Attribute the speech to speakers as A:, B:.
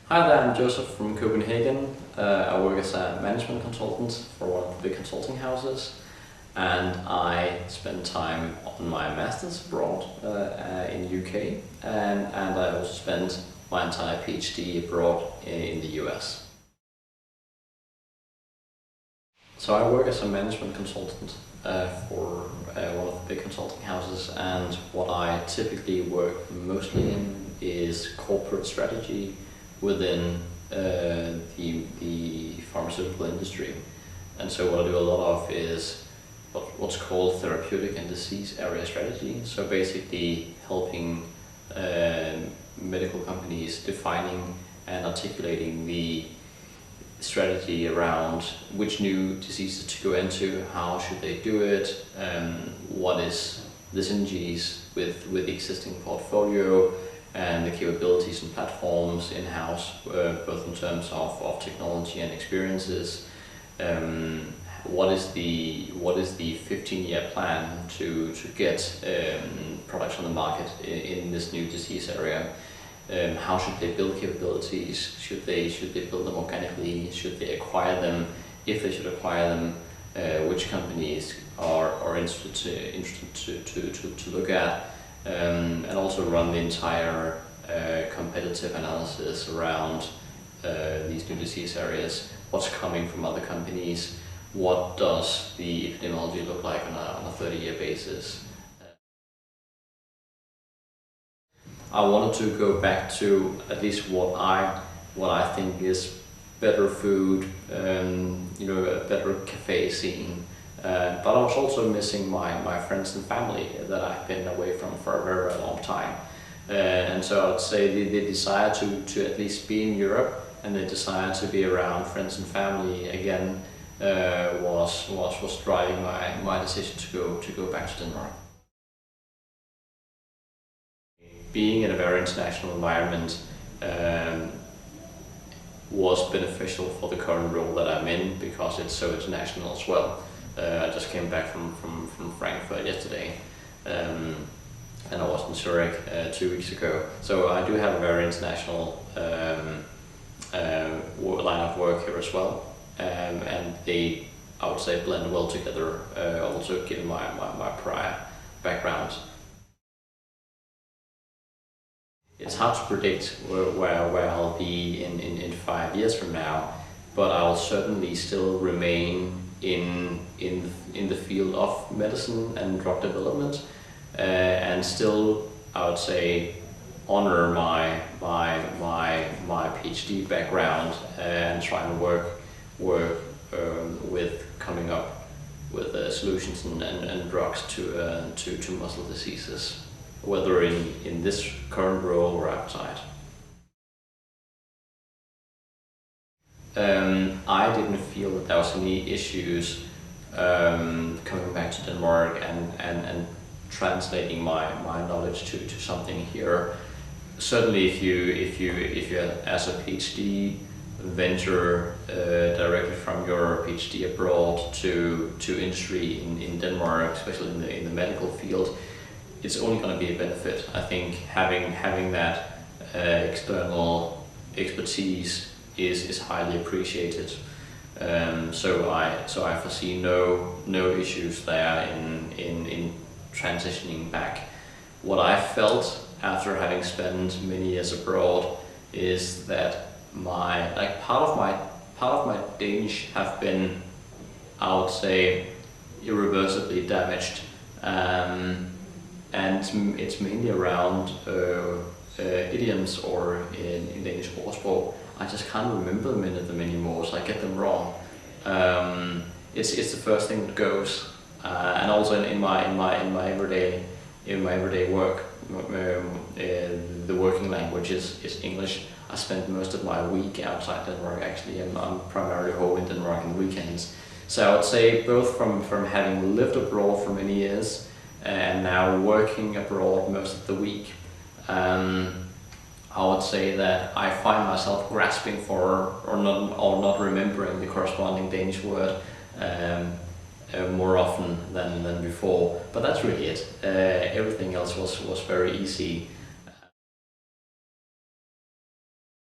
A: Hi there, I'm Josef from Copenhagen. I work as a management consultant for one of the big consulting houses, and I spend time on my master's abroad in the UK, and I also spent my entire PhD abroad in the US. So I work as a management consultant for one of the big consulting houses, and what I typically work mostly in is corporate strategy within the pharmaceutical industry. And so what I do a lot of is what's called therapeutic and disease area strategy. So basically helping medical companies defining and articulating the strategy around which new diseases to go into, how should they do it, what is the synergies with the existing portfolio, and the capabilities and platforms in-house, both in terms of technology and experiences. What is the 15-year plan to get products on the market in this new disease area? How should they build capabilities? Should they build them organically? Should they acquire them? If they should acquire them, which companies are interested to look at? And also run the entire competitive analysis around these new disease areas. What's coming from other companies? What does the epidemiology look like on a 30-year basis? I wanted to go back to at least what I think is better food, a better cafe scene. But I was also missing my friends and family that I've been away from for a very, very long time. And so I would say the desire to at least be in Europe and the desire to be around friends and family again was driving my decision to go back to Denmark. Being in a very international environment was beneficial for the current role that I'm in because it's so international as well. I just came back from Frankfurt yesterday, and I was in Zurich 2 weeks ago. So I do have a very international line of work here as well, and they, I would say, blend well together. Also given my prior background. It's hard to predict where I'll be in 5 years from now, but I'll certainly still remain in the field of medicine and drug development, and still, I would say, honor my PhD background and try and work with coming up with solutions and drugs to muscle diseases, whether in this current role or outside. I didn't feel that there was any issues coming back to Denmark and translating my knowledge to something here. Certainly, if you as a PhD venture directly from your PhD abroad to industry in Denmark, especially in the medical field, it's only going to be a benefit. I think having that external expertise is highly appreciated. So I foresee no issues there in transitioning back. What I felt after having spent many years abroad is that part of my Danish have been, I would say, irreversibly damaged, and it's mainly around idioms, or in Danish ordsprog. I just can't remember many of them anymore, so I get them wrong. It's the first thing that goes, and also in my everyday work, the working language is English. I spend most of my week outside Denmark. Actually, I'm primarily home in Denmark on the weekends. So I would say, both from having lived abroad for many years and now working abroad most of the week, I would say that I find myself grasping for or not remembering the corresponding Danish word more often than before. But that's really it. Everything else was very easy.